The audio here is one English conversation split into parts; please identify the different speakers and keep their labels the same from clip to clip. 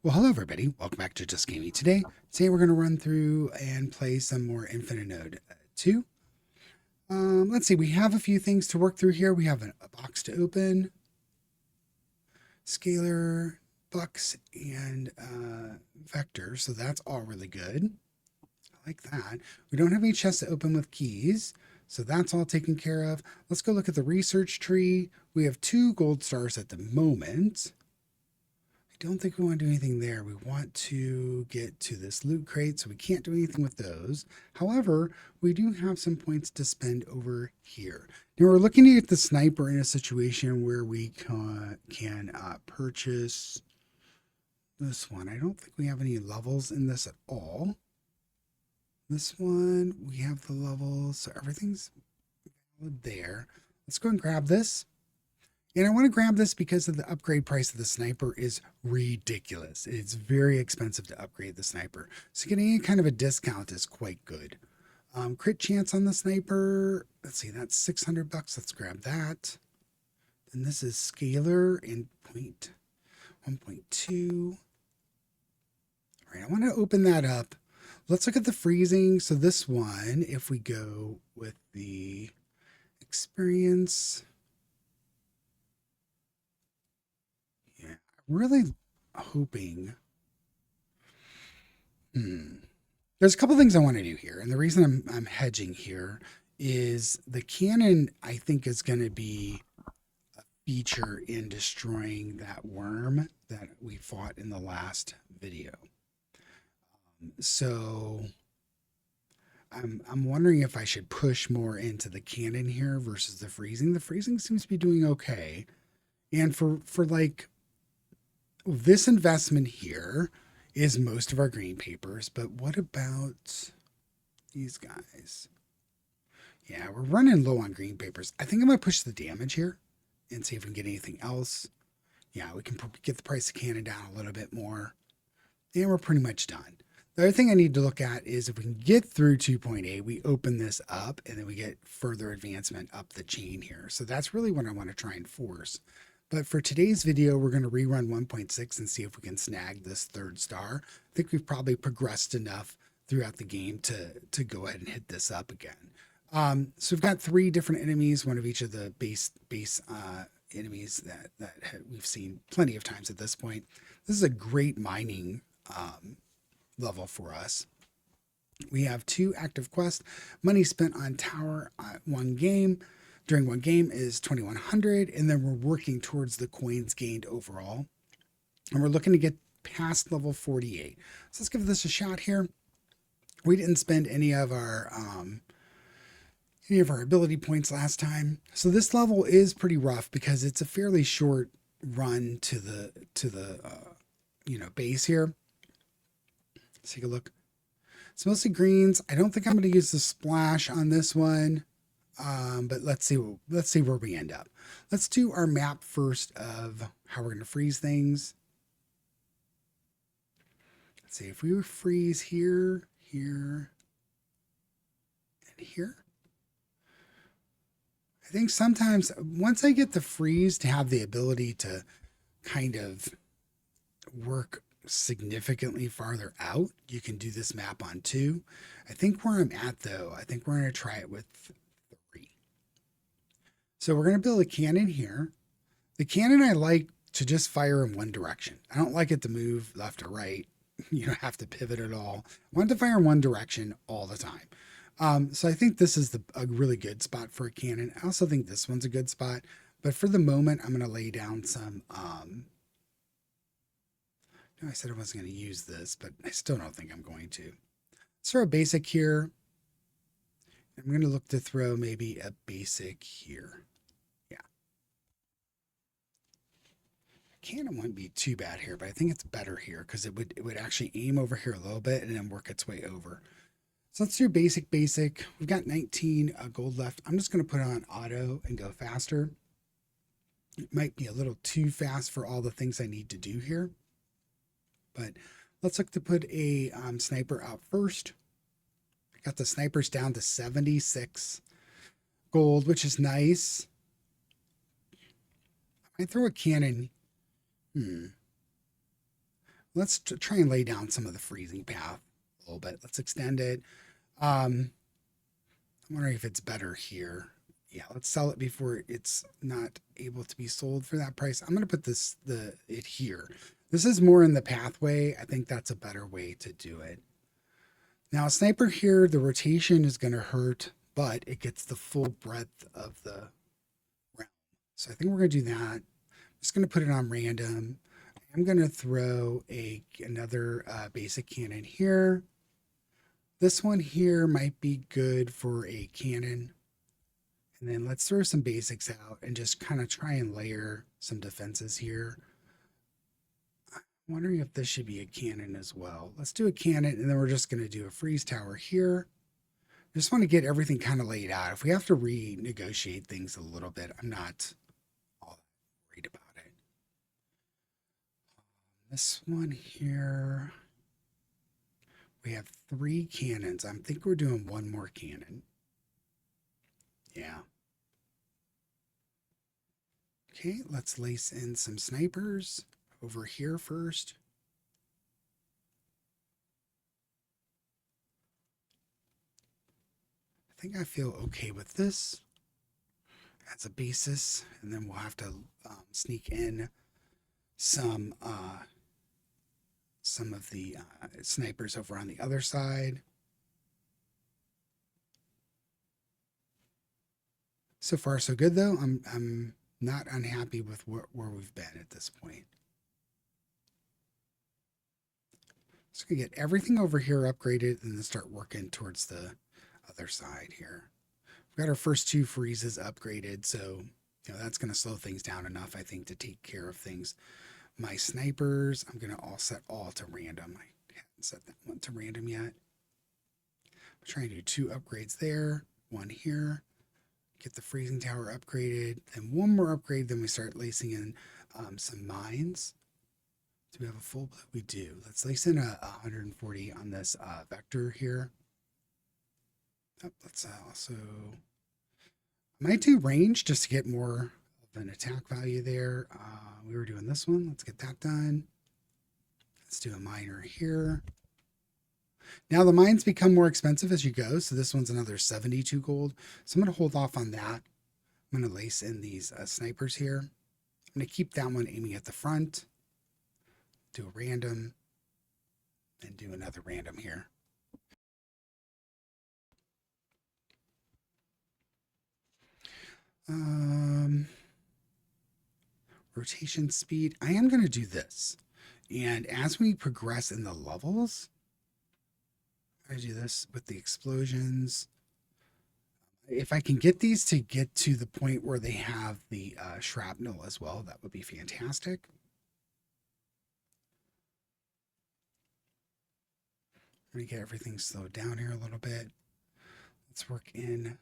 Speaker 1: Well, hello everybody. Welcome back to Just Gaming. Today we're going to run through and play some more Infinitode 2. Let's see. We have a few things to work through here. We have a box to open, scalar, bucks, and vector. So that's all really good. I like that. We don't have any chests to open with keys. So that's all taken care of. Let's go look at the research tree. We have 2 gold stars at the moment. I don't think we want to do anything there. We want to get to this loot crate, so we can't do anything with those. However, we do have some points to spend over here. Now we're looking at the sniper in a situation where we can purchase this one. I don't think we have any levels in this at all. This one, we have the levels, so everything's valid there. Let's go and grab this. And I want to grab this because of the upgrade price of the sniper is ridiculous. It's very expensive to upgrade the sniper. So getting any kind of a discount is quite good. Crit chance on the sniper. Let's see, that's 600 bucks. Let's grab that. And this is scalar and 1.2. All right, I want to open that up. Let's look at the freezing. So this one, if we go with the experience, really hoping. There's a couple things I want to do here, and the reason I'm hedging here is the cannon. I think is going to be a feature in destroying that worm that we fought in the last video. So I'm wondering if I should push more into the cannon here versus the freezing. The freezing seems to be doing okay, and for like. This investment here is most of our green papers, but what about these guys? Yeah, we're running low on green papers. I think I'm going to push the damage here and see if we can get anything else. Yeah, we can get the price of cannon down a little bit more. And we're pretty much done. The other thing I need to look at is if we can get through 2.8, we open this up and then we get further advancement up the chain here. So that's really what I want to try and force. But for today's video, we're going to rerun 1.6 and see if we can snag this 3rd star. I think we've probably progressed enough throughout the game to go ahead and hit this up again. So we've got 3 different enemies, one of each of the base enemies that we've seen plenty of times at this point. This is a great mining level for us. We have 2 active quests. Money spent on tower during one game is 2,100, and then we're working towards the coins gained overall. And we're looking to get past level 48. So let's give this a shot here. We didn't spend any of our ability points last time. So this level is pretty rough because it's a fairly short run to the base here. Let's take a look. It's mostly greens. I don't think I'm going to use the splash on this one. But let's see where we end up. Let's do our map first of how we're going to freeze things. Let's see if we freeze here, here, and here. I think sometimes once I get the freeze to have the ability to kind of work significantly farther out, you can do this map on 2. I think where I'm at though, I think we're going to try it with 3. So we're going to build a cannon here. The cannon I like to just fire in one direction. I don't like it to move left or right. You don't have to pivot at all. I want it to fire in one direction all the time. So I think this is a really good spot for a cannon. I also think this one's a good spot. But for the moment, I'm going to lay down some... I said I wasn't going to use this, but I still don't think I'm going to. Let's throw a basic here. I'm going to look to throw maybe a basic here. Yeah. Cannon wouldn't be too bad here, but I think it's better here because it would actually aim over here a little bit and then work its way over. So let's do basic. We've got 19 gold left. I'm just going to put it on auto and go faster. It might be a little too fast for all the things I need to do here. But let's look to put a sniper out first. I got the snipers down to 76 gold, which is nice. I throw a cannon. Let's try and lay down some of the freezing path a little bit. Let's extend it. I'm wondering if it's better here. Yeah, let's sell it before it's not able to be sold for that price. I'm going to put it here. This is more in the pathway. I think that's a better way to do it. Now, sniper here, the rotation is going to hurt, but it gets the full breadth of the realm. So I think we're going to do that. I'm just going to put it on random. I'm going to throw another basic cannon here. This one here might be good for a cannon. And then let's throw some basics out and just kind of try and layer some defenses here. I'm wondering if this should be a cannon as well. Let's do a cannon, and then we're just going to do a freeze tower here. I just want to get everything kind of laid out. If we have to renegotiate things a little bit, I'm not all worried about it. This one here, we have 3 cannons. I think we're doing 1 more cannon. Yeah. Okay, let's lace in some snipers over here first. I think I feel okay with this as a basis, and then we'll have to sneak in some of the snipers over on the other side. So far, so good though. I'm not unhappy with where we've been at this point. So we get everything over here upgraded and then start working towards the other side here. We've got our first 2 freezes upgraded, so that's going to slow things down enough, I think, to take care of things. My snipers, I'm going to set all to random. I haven't set that one to random yet. I'm trying to do 2 upgrades there, 1 here. Get the freezing tower upgraded, then 1 more upgrade, then we start lacing in some mines. Do we have a full? We do. Let's lace in a 140 on this vector here. Let's also, I might do range just to get more of an attack value there. We were doing this one. Let's get that done. Let's do a miner here. Now the mines become more expensive as you go. So this one's another 72 gold. So I'm going to hold off on that. I'm going to lace in these snipers here. I'm going to keep that one aiming at the front. Do a random. And do another random here. Rotation speed. I am going to do this. And as we progress in the levels, I do this with the explosions. If I can get these to get to the point where they have the shrapnel as well, that would be fantastic. I'm going to get everything slowed down here a little bit. Let's work in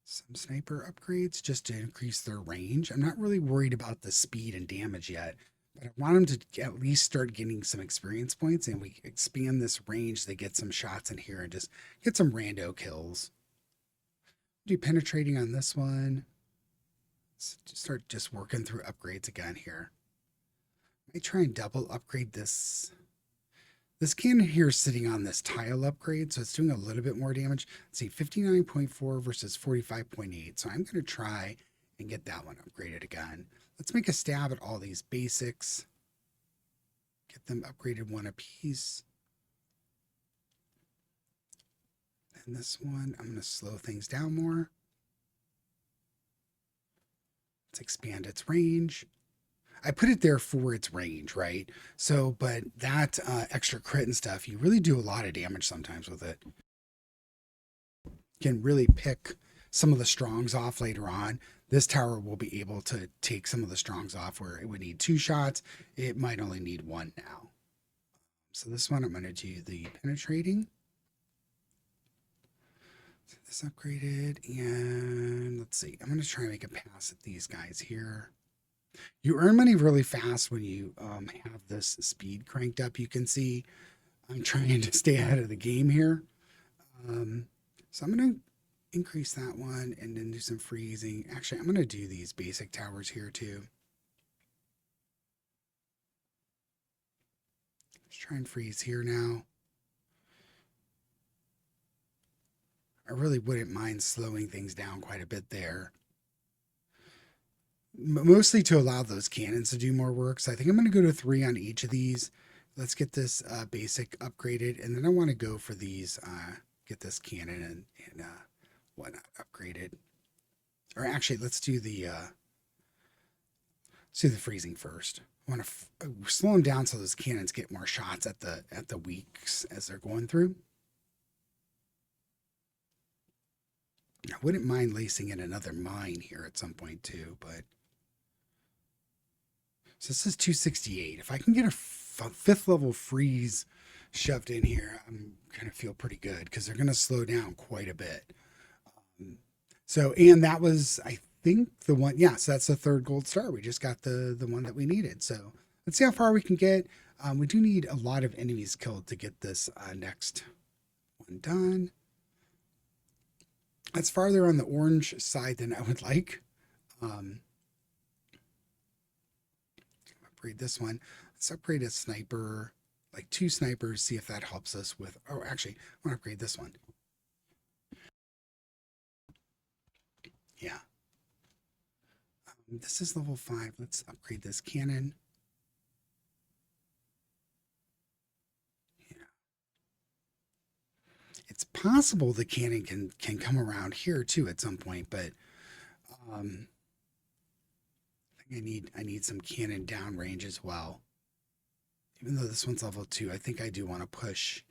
Speaker 1: some sniper upgrades just to increase their range. I'm not really worried about the speed and damage yet, but I want them to at least start getting some experience points, and we expand this range. They get some shots in here and just get some rando kills. Do penetrating on this one. Let's start just working through upgrades again here. I might try and double upgrade this. This cannon here is sitting on this tile upgrade, so it's doing a little bit more damage. Let's see, 59.4 versus 45.8. So I'm going to try and get that one upgraded again. Let's make a stab at all these basics. Get them upgraded 1 apiece. And this one, I'm going to slow things down more. Let's expand its range. I put it there for its range, right? So, but that extra crit and stuff, you really do a lot of damage sometimes with it. You can really pick some of the strongs off later on. This tower will be able to take some of the strongs off where it would need 2 shots. It might only need 1 now. So this one, I'm going to do the penetrating. This upgraded, and let's see. I'm going to try and make a pass at these guys here. You earn money really fast when you have this speed cranked up. You can see I'm trying to stay ahead of the game here. So I'm going to increase that one and then do some freezing. Actually, I'm going to do these basic towers here too. Let's try and freeze here now. I really wouldn't mind slowing things down quite a bit there. Mostly to allow those cannons to do more work. So I think I'm going to go to 3 on each of these. Let's get this basic upgraded, and then I want to go for these, get this cannon and whatnot upgraded. Or actually, let's do the freezing first. I want to slow them down so those cannons get more shots at the weaks as they're going through. I wouldn't mind lacing in another mine here at some point too, but so this is 268. If I can get a 5th level freeze shoved in here, I'm gonna feel pretty good because they're gonna slow down quite a bit. So, and that was, I think, the one. Yeah, so that's the 3rd gold star. We just got the one that we needed. So let's see how far we can get. We do need a lot of enemies killed to get this next one done. That's farther on the orange side than I would like. Upgrade this one. Let's upgrade a sniper, like 2 snipers, see if that helps us with. Oh, actually, I want to upgrade this one. Yeah. This is level 5. Let's upgrade this cannon. Yeah. It's possible the cannon can come around here too at some point, but I think I need some cannon downrange as well. Even though this one's level 2, I think I do want to push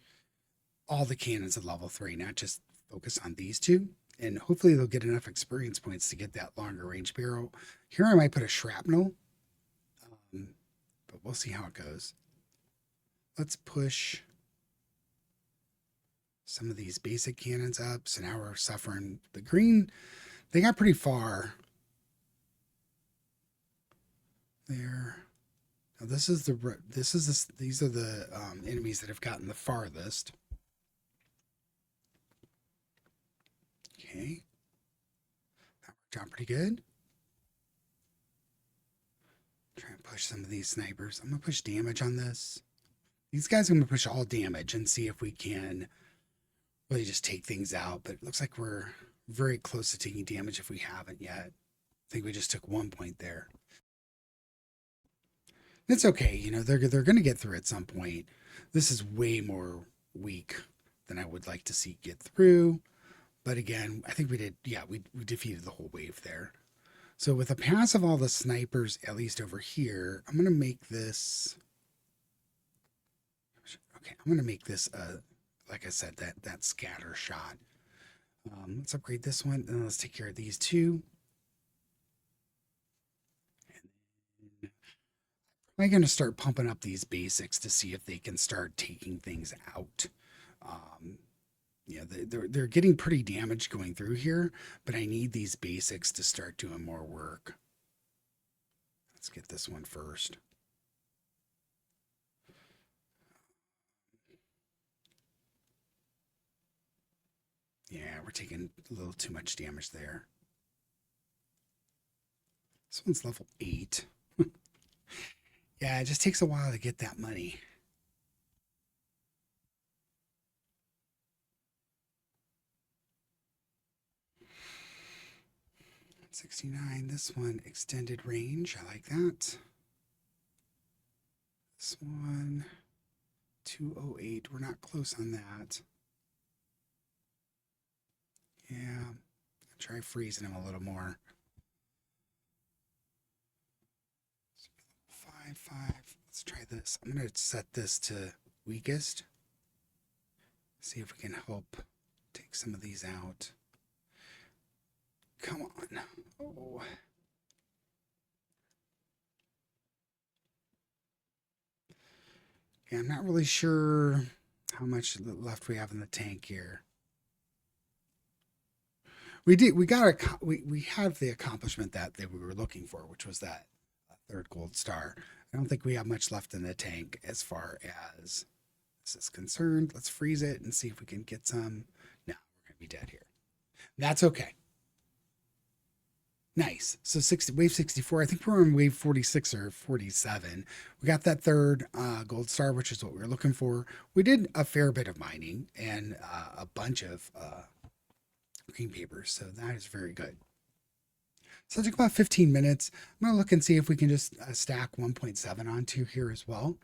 Speaker 1: all the cannons at level 3, not just focus on these 2. And hopefully they'll get enough experience points to get that longer range barrel. Here I might put a shrapnel, but we'll see how it goes. Let's push some of these basic cannons up. So now we're suffering. The green, they got pretty far. There. Now these are the enemies that have gotten the farthest. Okay. That worked out pretty good. Try and push some of these snipers. I'm going to push damage on this. These guys, I'm going to push all damage and see if we can really just take things out. But it looks like we're very close to taking damage if we haven't yet. I think we just took 1 point there. It's okay. You know, they're going to get through at some point. This is way more weak than I would like to see get through. But again, I think we did, yeah, we defeated the whole wave there. So with a pass of all the snipers, at least over here, I'm going to make this, okay, I'm going to make this, like I said, that scatter shot. Let's upgrade this one, and let's take care of these 2. And I'm going to start pumping up these basics to see if they can start taking things out. Yeah, they're getting pretty damaged going through here, but I need these basics to start doing more work. Let's get this one first. Yeah, we're taking a little too much damage there. This one's level 8. Yeah, it just takes a while to get that money. 69. This one, extended range. I like that. This one, 208. We're not close on that. Yeah. Try freezing him a little more. 5. Let's try this. I'm going to set this to weakest. See if we can help take some of these out. Come on. Oh. Yeah, I'm not really sure how much left we have in the tank here. We have the accomplishment that we were looking for, which was that 3rd gold star. I don't think we have much left in the tank as far as this is concerned. Let's freeze it and see if we can get some. No, we're going to be dead here. That's okay. Nice. So 60, wave 64. I think we're on wave 46 or 47. We got that third gold star, which is what we were looking for. We did a fair bit of mining and a bunch of green papers. So that is very good. So it took about 15 minutes. I'm going to look and see if we can just stack 1.7 onto here as well.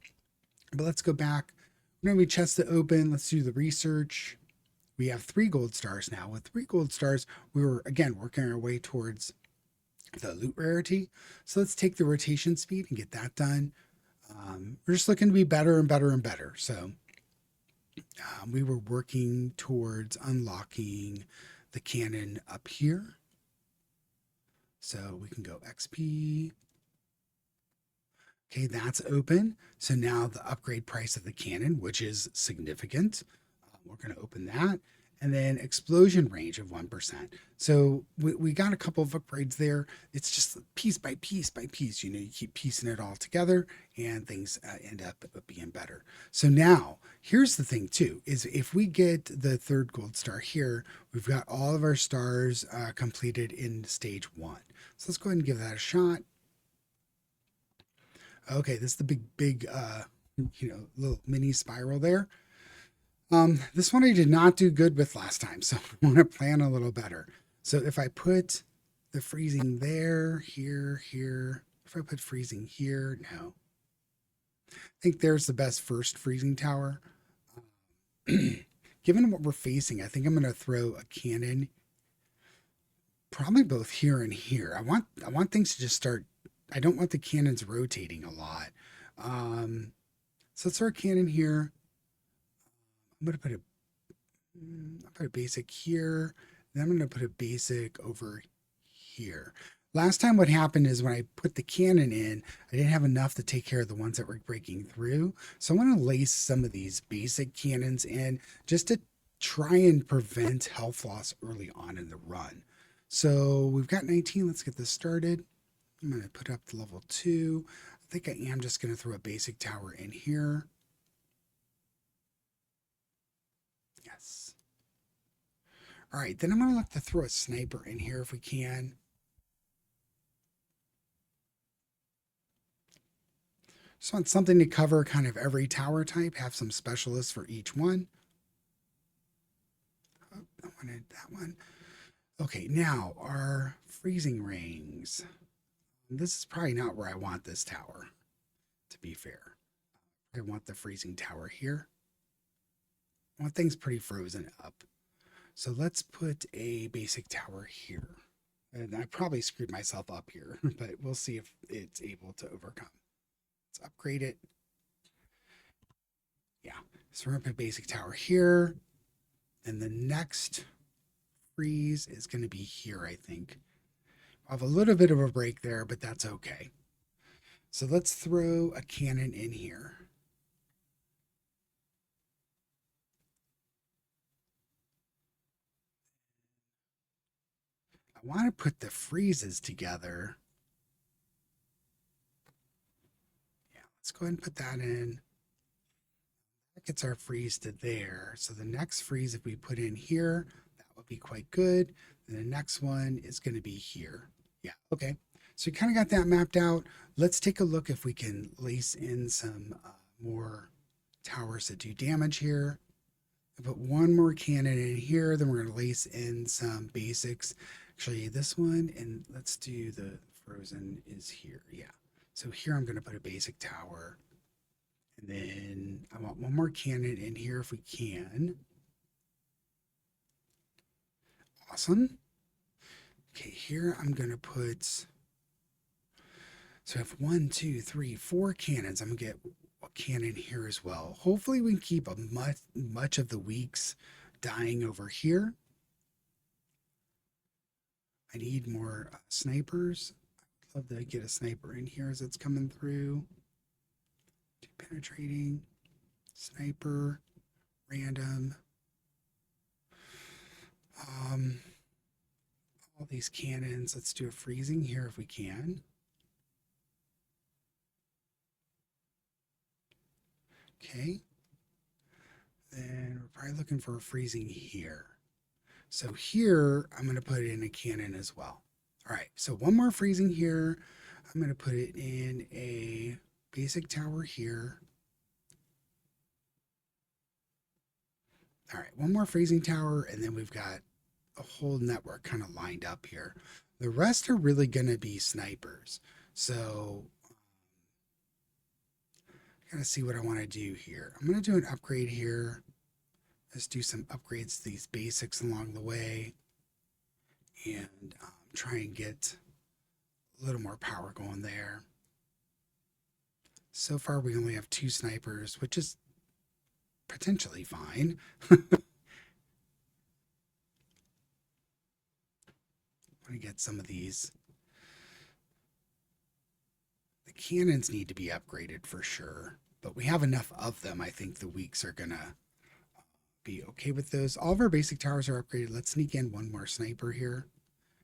Speaker 1: But let's go back. We're going to be chest to open. Let's do the research. We have 3 gold stars now. With 3 gold stars, we were, again, working our way towards the loot rarity. So let's take the rotation speed and get that done. We're just looking to be better and better and better. So we were working towards unlocking the cannon up here. So we can go XP. Okay, that's open. So now the upgrade price of the cannon, which is significant, we're going to open that. And then explosion range of 1%. So we got a couple of upgrades there. It's just piece by piece by piece. You know, you keep piecing it all together and things end up being better. So now here's the thing too, is if we get the third gold star here, we've got all of our stars completed in stage 1. So let's go ahead and give that a shot. Okay, this is the big, little mini spiral there. This one I did not do good with last time, so I want to plan a little better. So if I put the freezing there, here, if I put freezing here, no. I think there's the best first freezing tower. Given what we're facing, I think I'm going to throw a cannon probably both here and here. I want things to just start. I don't want the cannons rotating a lot. So let's throw a cannon here. I'm going to put a basic here. Then I'm going to put a basic over here. Last time what happened is when I put the cannon in, I didn't have enough to take care of the ones that were breaking through. So I'm going to lace some of these basic cannons in just to try and prevent health loss early on in the run. So we've got 19. Let's get this started. I'm going to put up to level 2. I think I am just going to throw a basic tower in here. Yes. All right, then I'm going to look to throw a sniper in here if we can. Just want something to cover kind of every tower type, have some specialists for each one. Oh, I wanted that one. Okay, now our freezing rings. This is probably not where I want this tower, to be fair. I want the freezing tower here. I want things pretty frozen up. So let's put a basic tower here. And I probably screwed myself up here, but we'll see if it's able to overcome. Let's upgrade it. Yeah, so we're gonna put a basic tower here. And the next freeze is gonna be here, I think. I'll have a little bit of a break there, but that's okay. So let's throw a cannon in here. I want to put the freezes together. Yeah, let's go ahead and put that in. That gets our freeze to there. So the next freeze, if we put in here, that would be quite good. And the next one is going to be here. Yeah, okay. So we kind of got that mapped out. Let's take a look if we can lace in some more towers that do damage here. I put one more cannon in here, then we're going to lace in some basics. Actually, this one, and let's do the frozen is here. Yeah. So here I'm going to put a basic tower. And then I want one more cannon in here if we can. Awesome. Okay, here I'm going to put, so I have 1, 2, 3, 4 cannons. I'm going to get a cannon here as well. Hopefully we can keep a much of the weeks dying over here. I need more snipers. I'd love to get a sniper in here as it's coming through. Penetrating, sniper, random. All these cannons. Let's do a freezing here if we can. Okay. Then we're probably looking for a freezing here. So here, I'm going to put in a cannon as well. All right, so one more freezing here. I'm going to put it in a basic tower here. All right, one more freezing tower, and then we've got a whole network kind of lined up here. The rest are really going to be snipers. So I gotta see what I want to do here. I'm going to do an upgrade here. Let's do some upgrades to these basics along the way and try and get a little more power going there. So far, we only have 2 snipers, which is potentially fine. I want to get some of these. The cannons need to be upgraded for sure, but we have enough of them. I think the weeks are going to be okay with those. All of our basic towers are upgraded. Let's sneak in one more sniper here.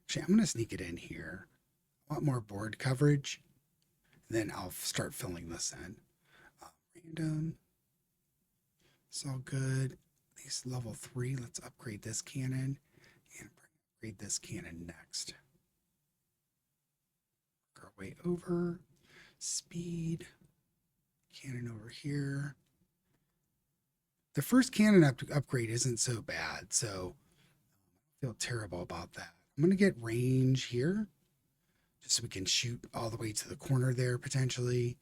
Speaker 1: Actually, I'm going to sneak it in here. I want more board coverage. Then I'll start filling this in. Random. It's all good. At least level 3. Let's upgrade this cannon and upgrade this cannon next. Work our way over. Speed. Cannon over here. The first cannon upgrade isn't so bad, so I feel terrible about that. I'm going to get range here, just so we can shoot all the way to the corner there potentially.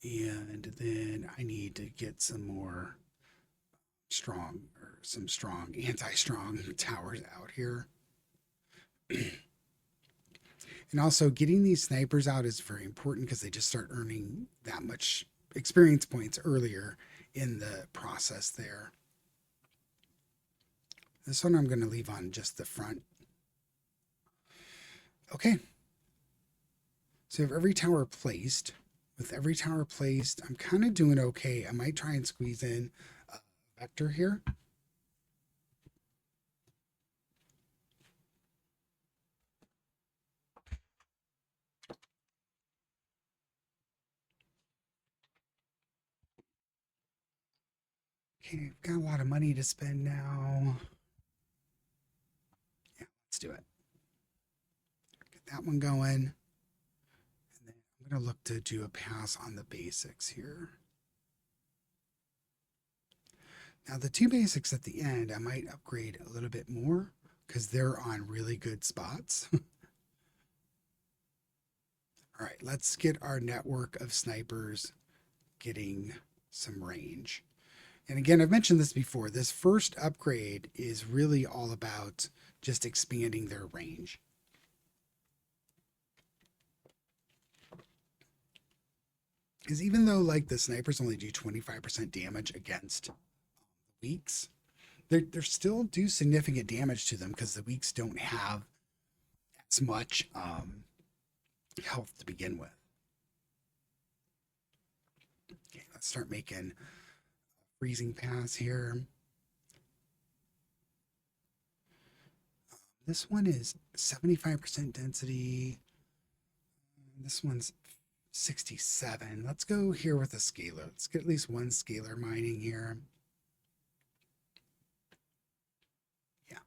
Speaker 1: And then I need to get some more some strong anti-strong towers out here. And also getting these snipers out is very important because they just start earning that much experience points earlier in the process there. This one I'm going to leave on just the front. Okay. So I have every tower placed. With every tower placed, I'm kind of doing okay. I might try and squeeze in a vector here. Okay, I've got a lot of money to spend now. Yeah, let's do it. Get that one going. And then I'm going to look to do a pass on the basics here. Now the 2 basics at the end, I might upgrade a little bit more because they're on really good spots. All right, let's get our network of snipers getting some range. And again, I've mentioned this before. This first upgrade is really all about just expanding their range. Because even though like the snipers only do 25% damage against weaks, they still do significant damage to them because the weaks don't have as much health to begin with. Okay, let's start making freezing pass here. This one is 75% density. This one's 67. Let's go here with a scalar. Let's get at least one scalar mining here. Yeah.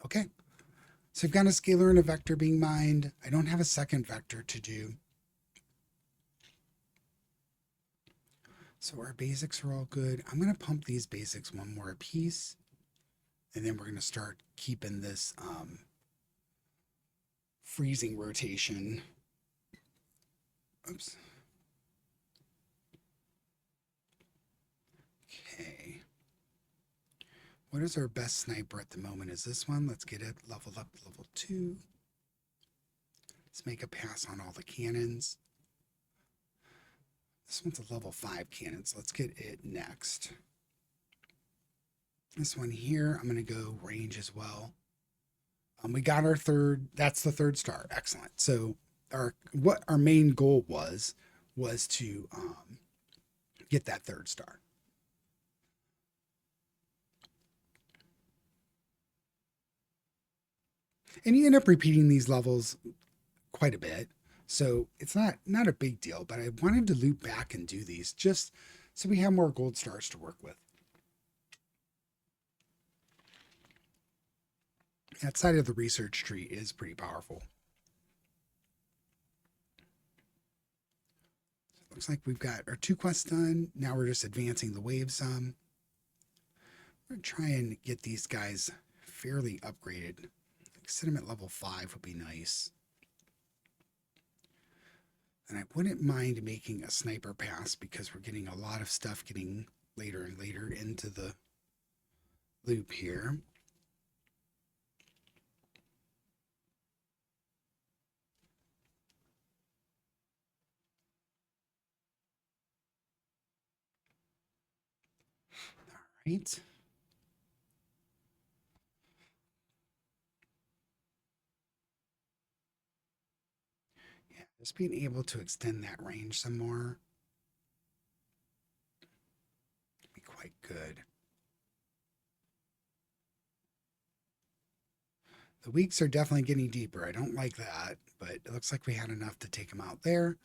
Speaker 1: Okay. So I've got a scalar and a vector being mined. I don't have a second vector to do. So our basics are all good. I'm going to pump these basics one more a piece. And then we're going to start keeping this freezing rotation. Oops. Okay. What is our best sniper at the moment? Is this one? Let's get it leveled up to level 2. Let's make a pass on all the cannons. This one's a level 5 cannon, so let's get it next. This one here, I'm going to go range as well. We got our third, that's the 3rd star. Excellent. So what our main goal was to get that 3rd star. And you end up repeating these levels quite a bit. So it's not a big deal, but I wanted to loop back and do these just so we have more gold stars to work with. That side of the research tree is pretty powerful. looks like we've got our 2 quests done. Now we're just advancing the wave some. We're going to try and get these guys fairly upgraded. Like set them at level 5 would be nice. And I wouldn't mind making a sniper pass because we're getting a lot of stuff getting later and later into the loop here. All right. Yeah, just being able to extend that range some more would be quite good. The weeks are definitely getting deeper. I don't like that, but it looks like we had enough to take them out there.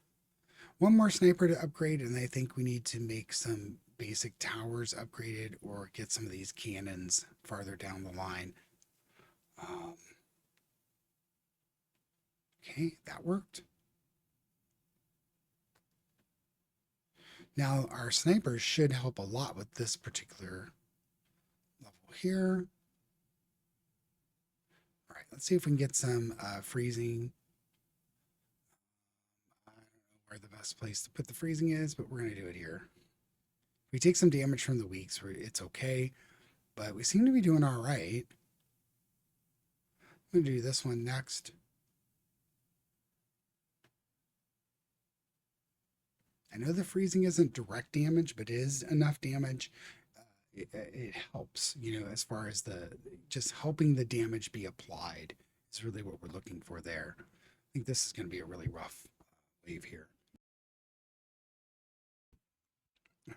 Speaker 1: One more sniper to upgrade, and I think we need to make some basic towers upgraded or get some of these cannons farther down the line. Um, okay, that worked. Now, our snipers should help a lot with this particular level here. All right, let's see if we can get some freezing. I don't know where the best place to put the freezing is, but we're going to do it here. We take some damage from the weeks, it's okay, but we seem to be doing all right. I'm going to do this one next. I know the freezing isn't direct damage, but is enough damage. It helps, as far as the just helping the damage be applied is really what we're looking for there. I think this is going to be a really rough wave here,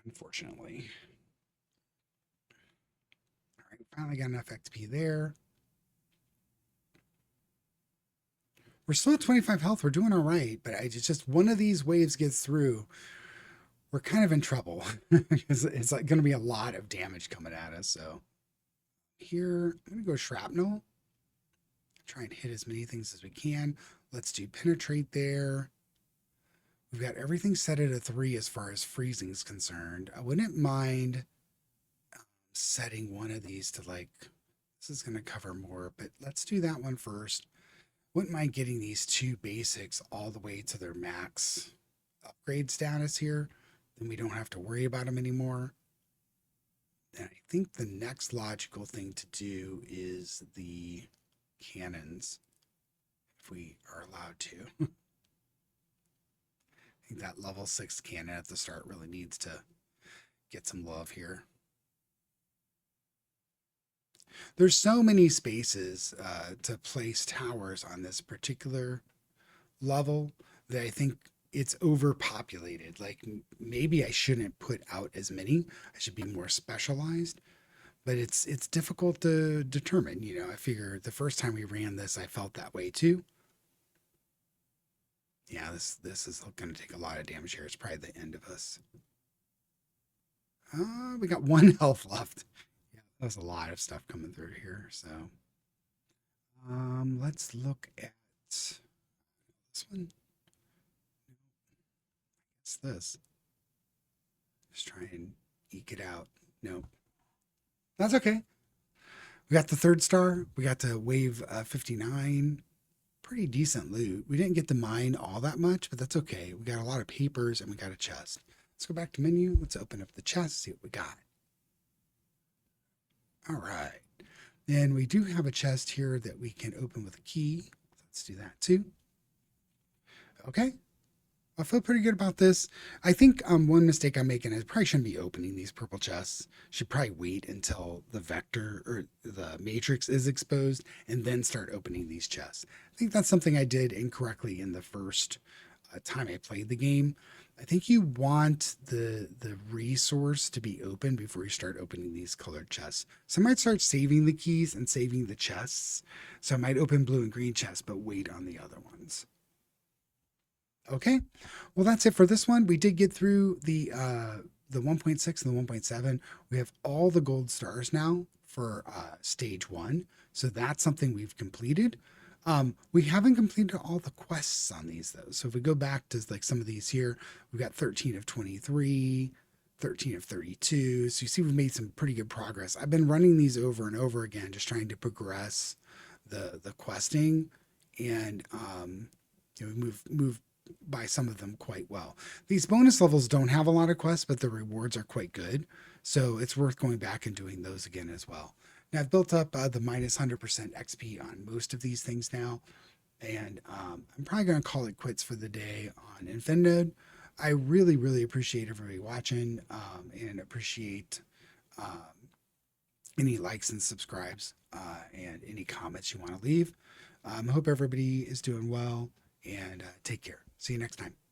Speaker 1: unfortunately. All right, finally got enough XP there. We're still at 25 health. We're doing all right, but it's just one of these waves gets through, we're kind of in trouble because it's like going to be a lot of damage coming at us. So here, I'm going to go shrapnel. Try and hit as many things as we can. Let's do penetrate there. We've got everything set at a 3 as far as freezing is concerned. I wouldn't mind setting one of these to this is going to cover more, but let's do that one first. Wouldn't mind getting these 2 basics all the way to their max upgrade status here. Then we don't have to worry about them anymore. And I think the next logical thing to do is the cannons, if we are allowed to. I think that level 6 cannon at the start really needs to get some love here. There's so many spaces to place towers on this particular level that I think it's overpopulated. Like maybe I shouldn't put out as many. I should be more specialized. But it's difficult to determine. I figure the first time we ran this, I felt that way too. Yeah, this is going to take a lot of damage here. It's probably the end of us. We got 1 health left. Yeah, that's a lot of stuff coming through here. So, let's look at this one. It's this. Just try and eke it out. Nope. That's okay. We got the 3rd star. We got to wave 59. Pretty decent loot. We didn't get to mine all that much, but that's okay. We got a lot of papers and we got a chest. Let's go back to menu. Let's open up the chest, see what we got. All right. And we do have a chest here that we can open with a key. Let's do that too. Okay. I feel pretty good about this. I think one mistake I'm making is I probably shouldn't be opening these purple chests. Should probably wait until the vector or the matrix is exposed and then start opening these chests. I think that's something I did incorrectly in the first time I played the game. I think you want the resource to be open before you start opening these colored chests. So I might start saving the keys and saving the chests. So I might open blue and green chests, but wait on the other ones. Okay, well that's it for this one. We did get through the 1.6 and the 1.7. We have all the gold stars now for stage 1, so that's something we've completed. We haven't completed all the quests on these though. So if we go back to like some of these here, we've got 13 of 23, 13 of 32. So you see we've made some pretty good progress. I've been running these over and over again, just trying to progress the questing, and we move by some of them quite well. These bonus levels don't have a lot of quests, but the rewards are quite good. So it's worth going back and doing those again as well. Now I've built up the minus 100% XP on most of these things now, and I'm probably going to call it quits for the day on Infinitode. I really, really appreciate everybody watching, and appreciate um, any likes and subscribes, and any comments you want to leave. I hope everybody is doing well, and take care. See you next time.